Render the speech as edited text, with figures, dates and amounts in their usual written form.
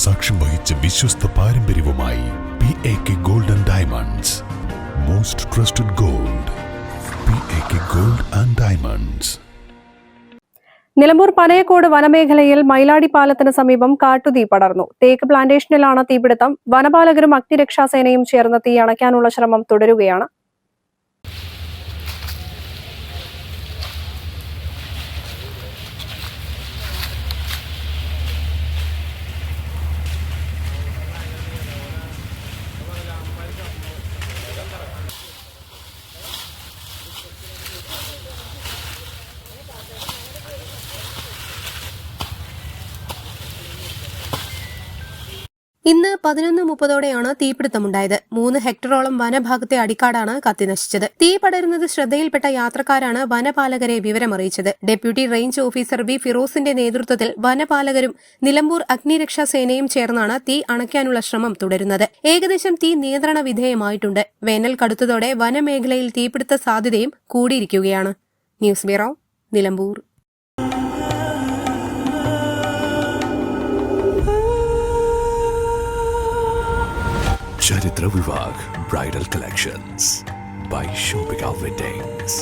സാക്ഷ്യം വഹിച്ച വിശ്വസ്ത പാരമ്പര്യവുമായി PAK Gold and Diamonds. Most trusted gold. PAK Gold and Diamonds. Nilambur പനയക്കോട് വനമേഖലയിൽ മൈലാടി പാലത്തിന് സമീപം കാട്ടുതീ പടർന്നു. തേക്ക് പ്ലാന്റേഷനിലാണ് തീപിടുത്തം. വനപാലകരും അഗ്നിരക്ഷാസേനയും ചേർന്ന് തീ അണയ്ക്കാനുള്ള ശ്രമം തുടരുകയാണ്. ഇന്ന് 11:30 തീപിടുത്തമുണ്ടായത്. 3 ഹെക്ടറോളം വനഭാഗത്തെ അടിക്കാടാണ് കത്തിനശിച്ചത്. തീ പടരുന്നത് ശ്രദ്ധയിൽപ്പെട്ട യാത്രക്കാരാണ് വനപാലകരെ വിവരമറിയിച്ചത്. ഡെപ്യൂട്ടി റേഞ്ച് ഓഫീസർ വി ഫിറോസിന്റെ നേതൃത്വത്തിൽ വനപാലകരും നിലമ്പൂർ അഗ്നിരക്ഷാ സേനയും ചേർന്നാണ് തീ അണയ്ക്കാനുള്ള ശ്രമം തുടരുന്നത്. ഏകദേശം തീ നിയന്ത്രണ വിധേയമായിട്ടുണ്ട്. വേനൽ കടുത്തതോടെ വനമേഖലയിൽ തീപിടുത്ത സാധ്യതയും കൂടിയിരിക്കുകയാണ്. News bureau, Nilambur. Charitra Vivag Bridal Collections by Shobhika Weddings.